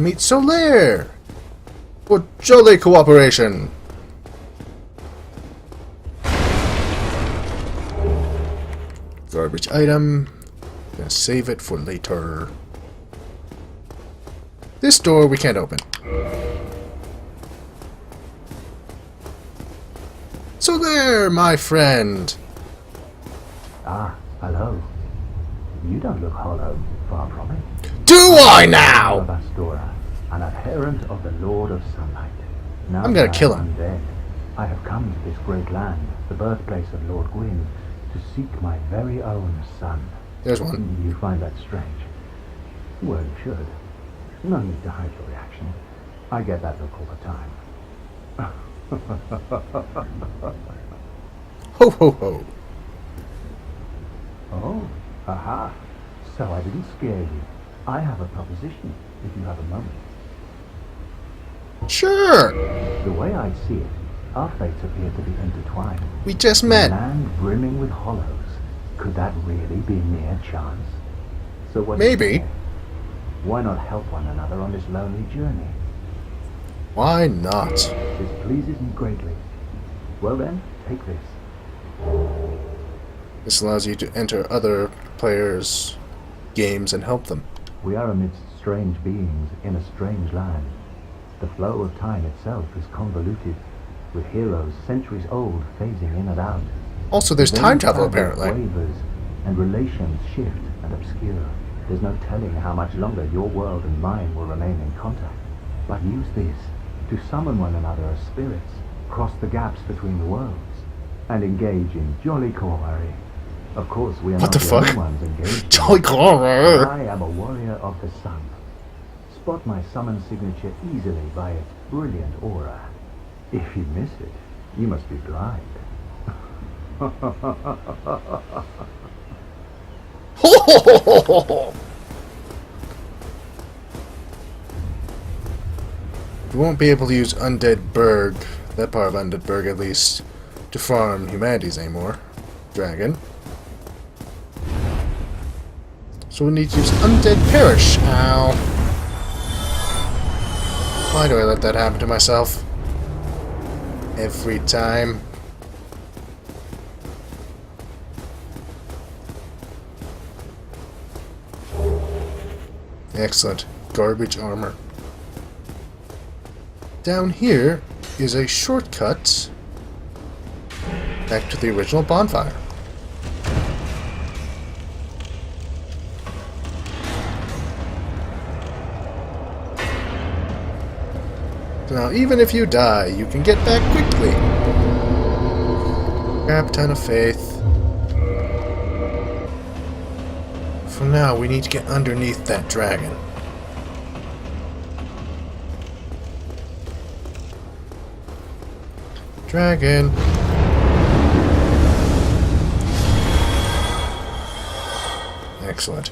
meet Solaire for jolly cooperation. Garbage item. Gonna save it for later. This door we can't open. Solaire, my friend. Ah, hello. You don't look hollow, far from it. Do I now? Of Astora, an adherent of the Lord of Sunlight. Now I'm gonna that kill I am him. dead, I have come to this great land, the birthplace of Lord Gwyn, to seek my very own son. There's one. You find that strange? Well, you should. No need to hide your reaction. I get that look all the time. Ho ho ho. Oh, aha. So I didn't scare you. I have a proposition, if you have a moment. Sure. The way I see it, our fates appear to be intertwined. We just A met. land brimming with hollows. Could that really be mere chance? So what do you Maybe. say? Why not help one another on this lonely journey? Why not? This pleases me greatly. Well then, take this. This allows you to enter other players' games and help them. We are amidst strange beings in a strange land. The flow of time itself is convoluted, with heroes centuries old phasing in and out. Also, there's Then time travel, fabric apparently. wavers, and relations shift and obscure. There's no telling how much longer your world and mine will remain in contact. But use this to summon one another as spirits, cross the gaps between the worlds, and engage in jolly cooperation. Of course, we are What not the only fuck? ones engaged. Jolly Clara. I am a warrior of the sun. Spot my summon signature easily by its brilliant aura. If you miss it, you must be blind. We won't be able to use Undead Berg, that part of Undead Berg at least, to farm humanities anymore. Dragon. So we need to use Undead Parish. Ow. Why do I let that happen to myself? Every time. Excellent. Garbage armor. Down here is a shortcut back to the original bonfire. So now, even if you die, you can get back quickly. Grab a ton of faith. For now, we need to get underneath that dragon. Dragon. Excellent.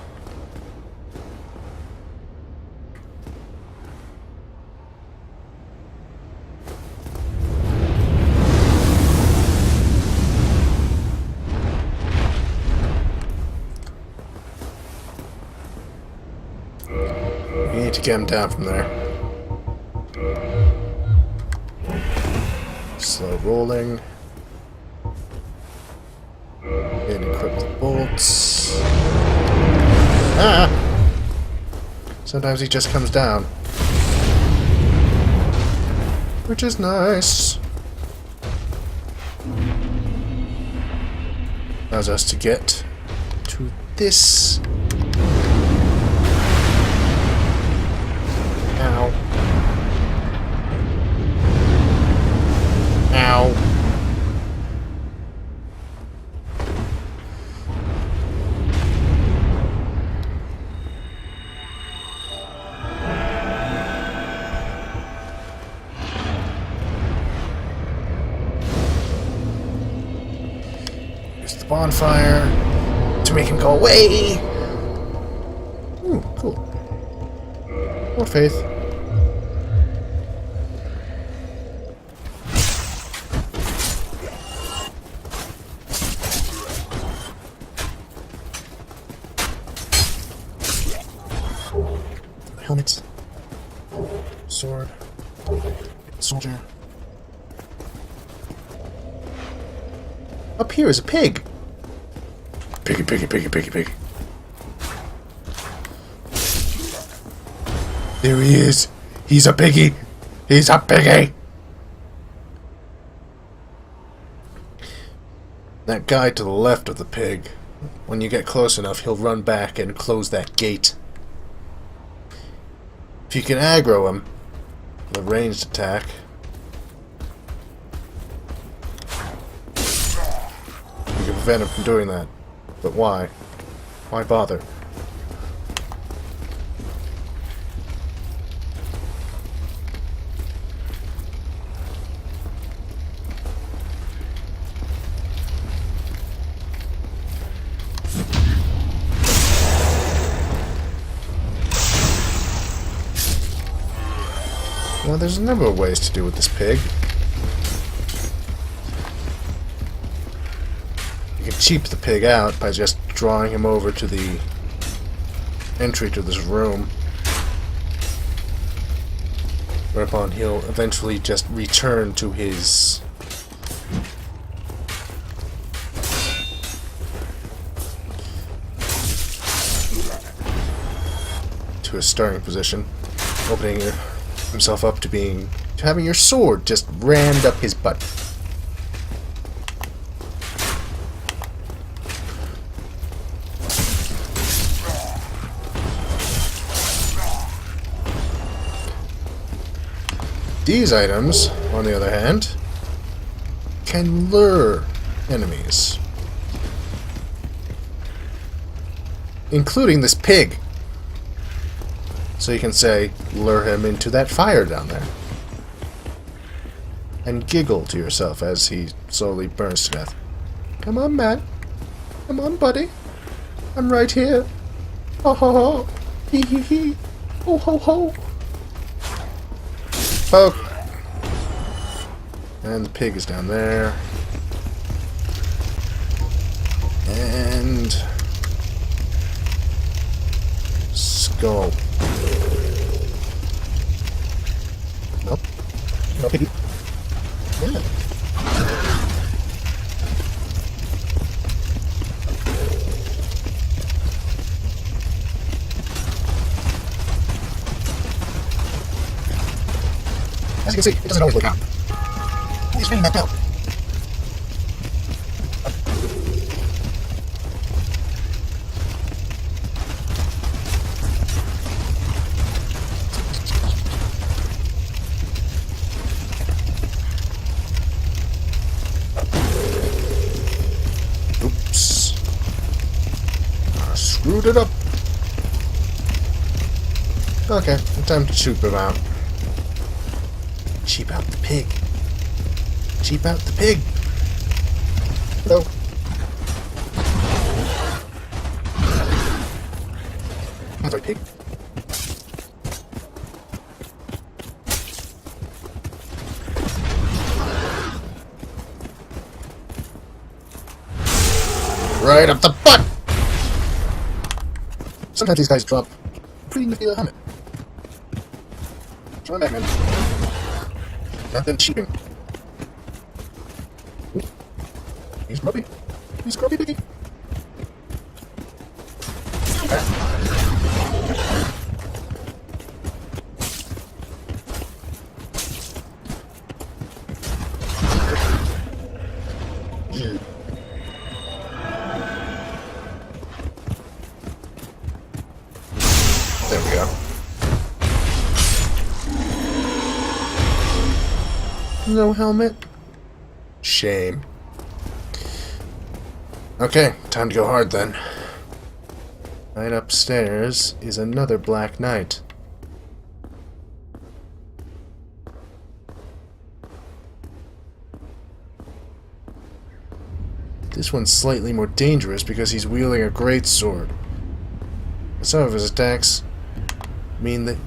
We need to get him down from there. Slow rolling. And equip the bolts. Ah! Sometimes he just comes down. Which is nice. Allows us to get to this. Ow. Ow. Use the bonfire to make him go away. Ooh, cool. More faith. Helmets. Soldier. Up here is a pig. Piggy, piggy, piggy, piggy, piggy. There he is. He's a piggy. He's a piggy. That guy to the left of the pig, when you get close enough, he'll run back and close that gate. If you can aggro him with a ranged attack, you can prevent him from doing that. But why? Why bother? Well, there's a number of ways to do with this pig. You can cheap the pig out by just drawing him over to the entry to this room, whereupon he'll eventually just return to his starting position, opening himself up to having your sword just rammed up his butt. These items, on the other hand, can lure enemies, including this pig. So you can say, lure him into that fire down there. And giggle to yourself as he slowly burns to death. Come on, man. Come on, buddy. I'm right here. Ho ho ho. Hee hee hee. Ho ho ho. Poke. And the pig is down there. And skull. Nope. No piggy. Yeah. As you can see, it doesn't always work out. He's feeling that belt. Oops. I screwed it up. Okay, time to cheap him out. Cheap out the pig. Cheap out the pig. Hello. That's right, pig. Right up the butt! Sometimes these guys drop pretty nifty helmet. Try back, man. Not them cheating. Ooh. He's grubby. He's grubby piggy. There we go. No helmet? Shame. Okay, time to go hard then. Right upstairs is another Black Knight. This one's slightly more dangerous because he's wielding a greatsword. Some of his attacks mean that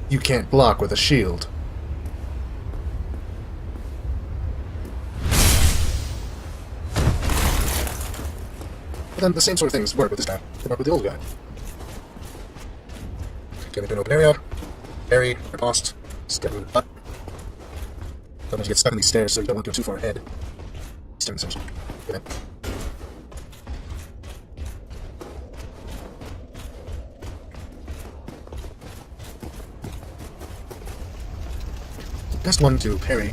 you can't block with a shield. But then the same sort of things work with this guy. They work with the old guy. Get into an open area, parry, riposte, Stab him in the butt. Don't want to get stuck in these stairs, so you don't want to go too far ahead. Stuck in the stairs. Get in. The best one to parry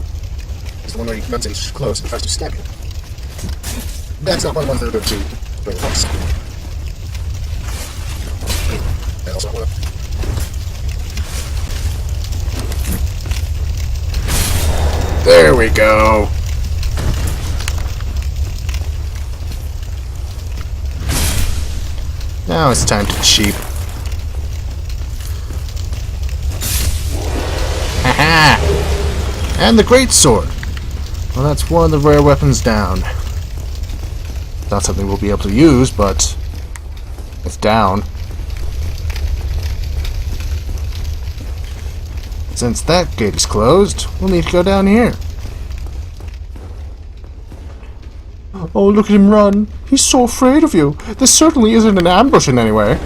is the one where he runs in close and tries to stab you. That's not one of the ones that are good to bring across. That also not one. There we go. Now it's time to cheap. Haha! And the great sword. Well, that's one of the rare weapons down. Not something we'll be able to use, but it's down. Since that gate is closed, we'll need to go down here. Oh, look at him run. He's so afraid of you. This certainly isn't an ambush in any way.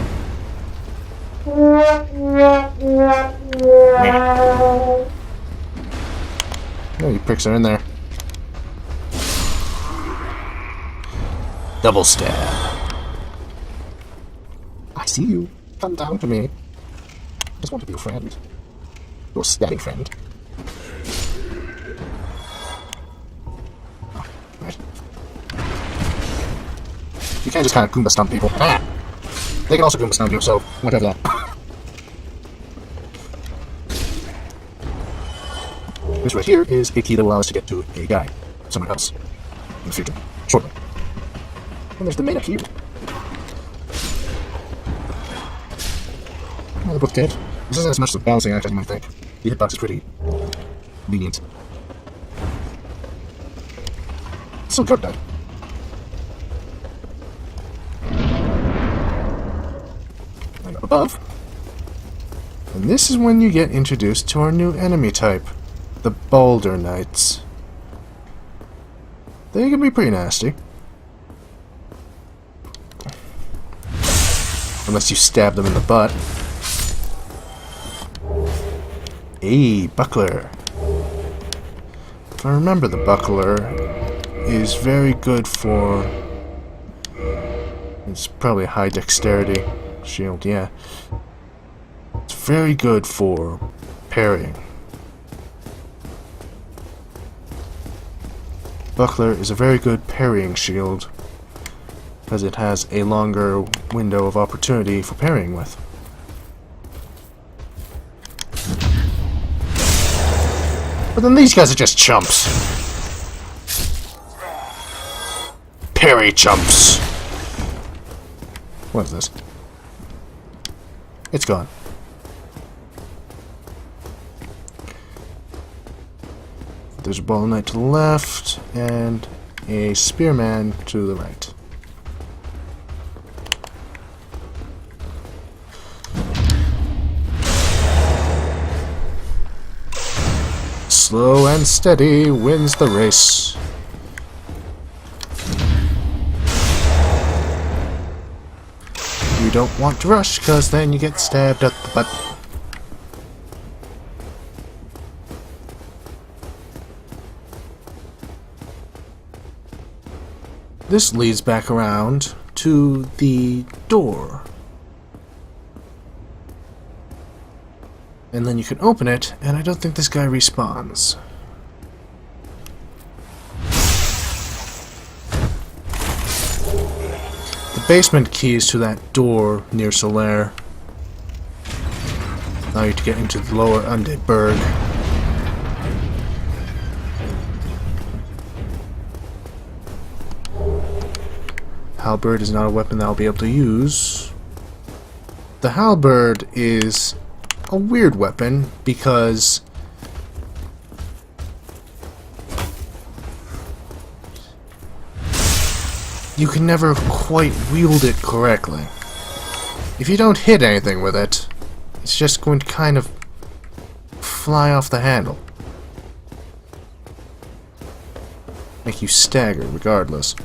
Oh, you pricks are in there. Double stab. I see you. Come down to me. I just want to be your friend. Your stabbing friend. Oh, right. You can't just kind of Goomba stomp people. Ah! They can also Goomba stomp you, so whatever that. This right here is a key that will allow us to get to a guy. Somewhere else. In the future. Shortly. And there's the main key. Oh, they're both dead. This isn't as much of a balancing act as you might think. The hitbox is pretty lenient. So good, Dad. And up above. And this is when you get introduced to our new enemy type. The Boulder Knights. They can be pretty nasty. Unless you stab them in the butt. A buckler. If I remember, the buckler is very good for... It's probably a high dexterity shield, yeah. It's very good for parrying. Buckler is a very good parrying shield because it has a longer window of opportunity for parrying with. But then these guys are just chumps. Parry chumps. What is this? It's gone. There's a ball knight to the left, and a spearman to the right. Slow and steady wins the race. You don't want to rush, because then you get stabbed at the butt. This leads back around to the door. And then you can open it, and I don't think this guy respawns. The basement keys to that door near Solaire allow you to get into the lower Undead Burg. Halberd is not a weapon that I'll be able to use. The halberd is a weird weapon because you can never quite wield it correctly. If you don't hit anything with it, it's just going to kind of fly off the handle. Make you stagger regardless.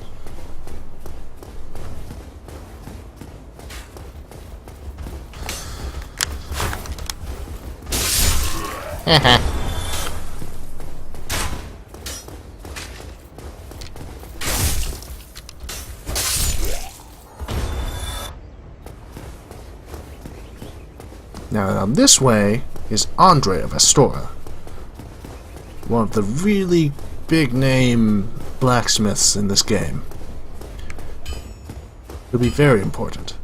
Now, this way is Andre of Astora, one of the really big name blacksmiths in this game. He'll be very important.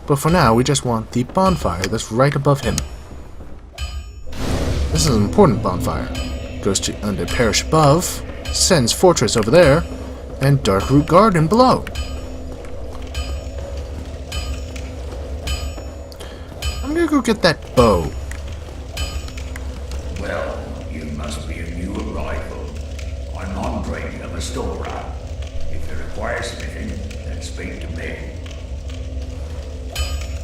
But for now, we just want the bonfire that's right above him. This is an important bonfire. Goes to Undead Parish above, Sen's Fortress over there, and Darkroot Garden below. I'm gonna go get that bow. Well, you must be a new arrival. I'm Andre of Astora. If you require smithing, then speak to me.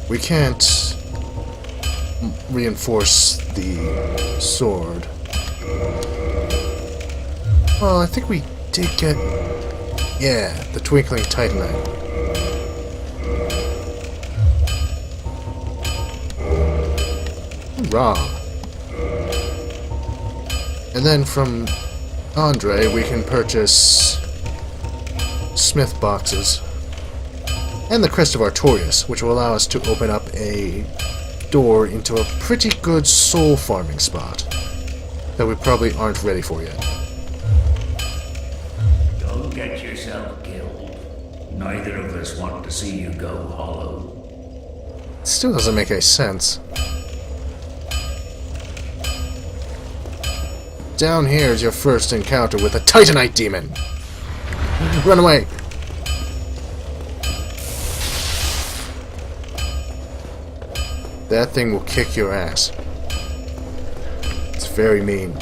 We can't reinforce the sword. Well, I think we did get... yeah, the Twinkling Titanite. Hoorah! And then from Andre, we can purchase smith boxes. And the Crest of Artorias, which will allow us to open up a door into a pretty good soul farming spot that we probably aren't ready for yet. Don't get yourself killed. Neither of us want to see you go hollow. It still doesn't make any sense. Down here is your first encounter with a Titanite demon. Run away! That thing will kick your ass. It's very mean.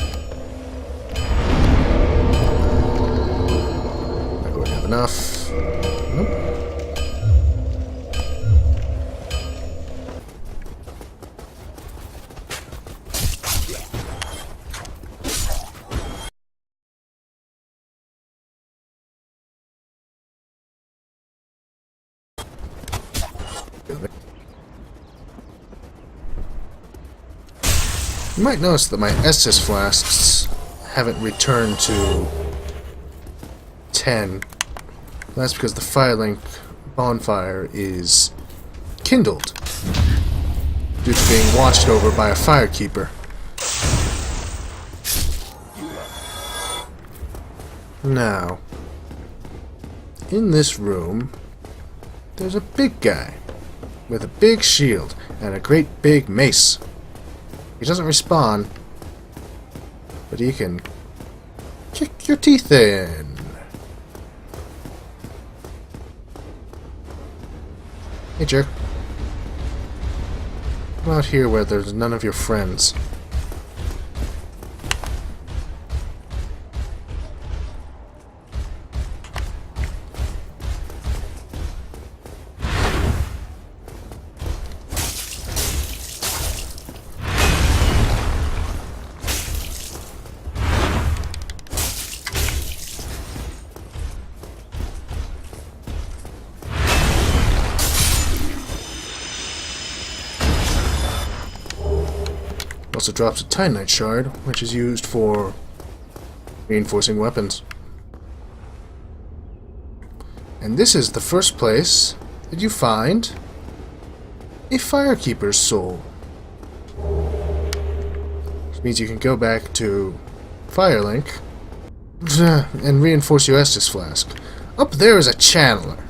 Not going to have enough. Nope. You might notice that my Estus flasks haven't returned to 10. That's because the Firelink bonfire is kindled due to being watched over by a firekeeper. Now, in this room, there's a big guy with a big shield and a great big mace. He doesn't respawn, but he can kick your teeth in. Hey, jerk. Come out here where there's none of your friends. Also drops a Titanite shard, which is used for reinforcing weapons. And this is the first place that you find a Firekeeper's soul. Which means you can go back to Firelink and reinforce your Estus flask. Up there is a Channeler.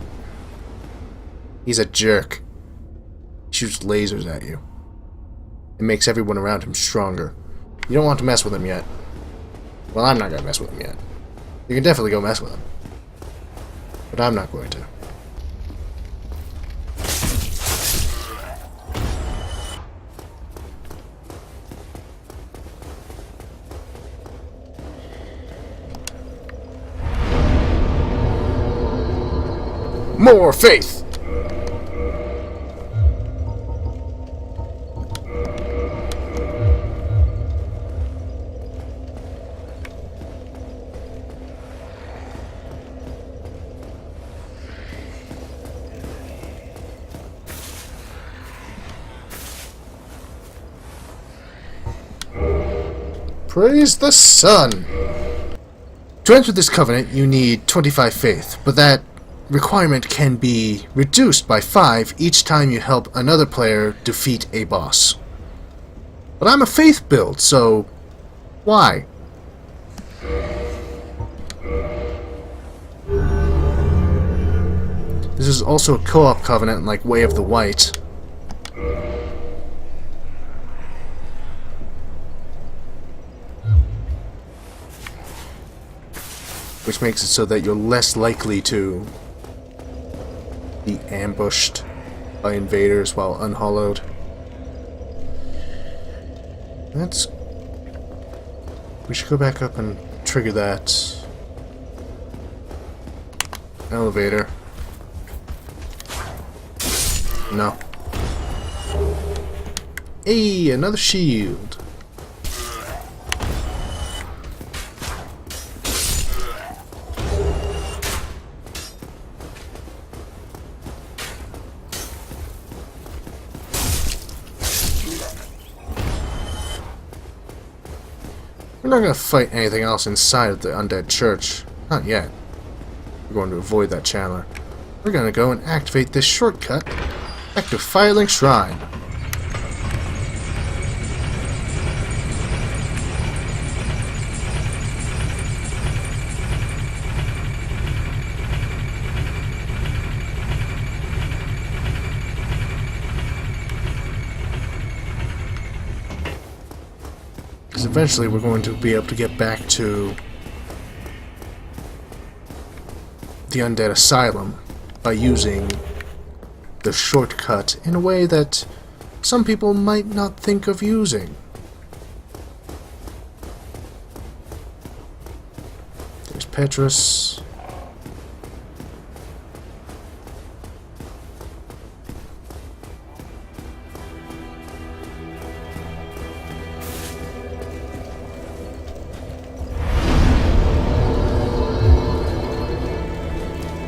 He's a jerk. He shoots lasers at you. It makes everyone around him stronger. You don't want to mess with him yet. Well, I'm not going to mess with him yet. You can definitely go mess with him. But I'm not going to. More faith! Praise the sun! To enter this covenant, you need 25 faith, but that requirement can be reduced by 5 each time you help another player defeat a boss. But I'm a faith build, so why? This is also a co-op covenant like Way of the White. Which makes it so that you're less likely to be ambushed by invaders while unhollowed. We should go back up and trigger that elevator. No. Hey, another shield. We're not going to fight anything else inside of the undead church. Not yet. We're going to avoid that channeler. We're going to go and activate this shortcut back to Firelink Shrine. Because eventually we're going to be able to get back to the Undead Asylum by using the shortcut in a way that some people might not think of using. There's Petrus.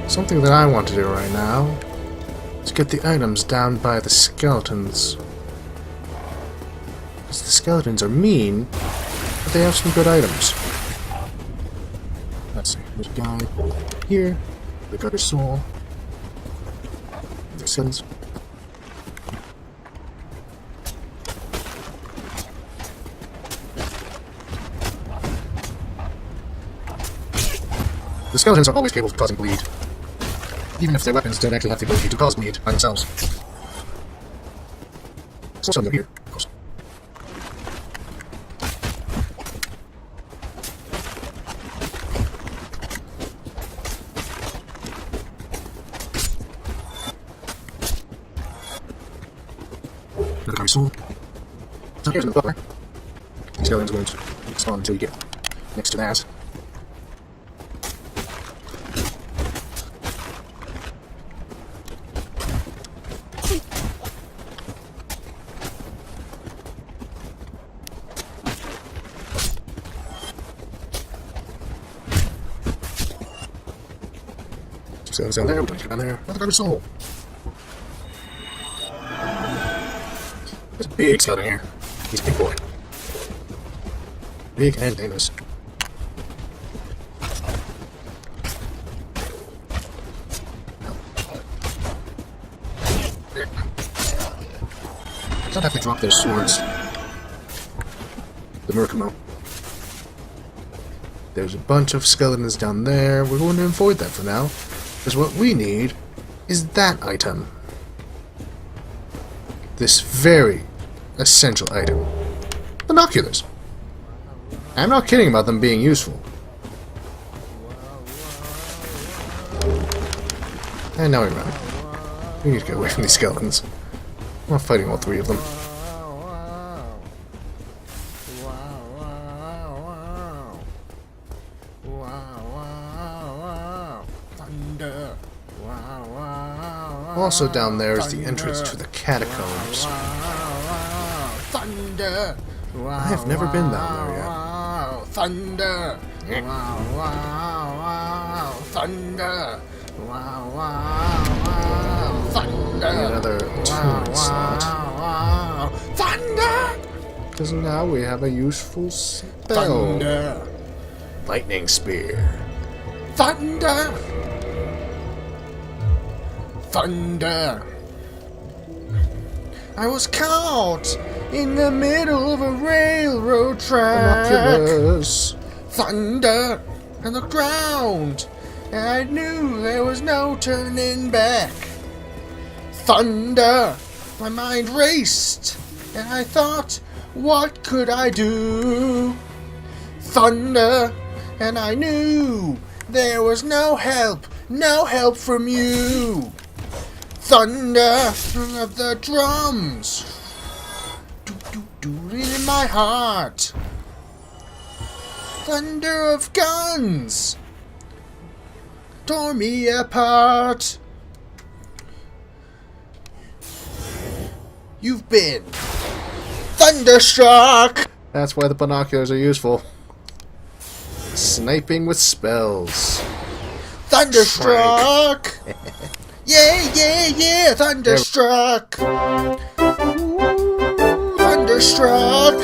Something that I want to do right now is get the items down by the skeletons. Because the skeletons are mean, but they have some good items. Let's see, there's a guy here, the gutter soul, the skeletons. The skeletons are always capable of causing bleed, even if their weapons don't actually have the ability to cause bleed by themselves. So some here, of course. Another guy soul. So here's another buffer. The skeleton's going to spawn until you get next to that. So down there, we're going to get down there. Another garbage soul. There's a big skeleton here. He's a big boy. Big and dangerous. Don't have to drop their swords. The Murkamo. There's a bunch of skeletons down there. We're going to avoid that for now. Because what we need is that item. This very essential item. Binoculars. I'm not kidding about them being useful. And now we run. We need to get away from these skeletons. I'm not fighting all 3 of them. Also down there is the entrance to the catacombs. Thunder! I have never been down there yet. Thunder! Thunder! Thunder! Another tune slot. Thunder! Because now we have a useful spell. Thunder! Lightning Spear. Thunder! Thunder! I was caught in the middle of a railroad track. Binoculars. Thunder and the ground, and I knew there was no turning back. Thunder! My mind raced, and I thought, what could I do? Thunder, and I knew there was no help from you. Thunder of the drums, do in my heart. Thunder of guns tore me apart. You've been thunderstruck. That's why the binoculars are useful. Sniping with spells. Thunderstruck. Yeah, thunderstruck. Thunderstruck.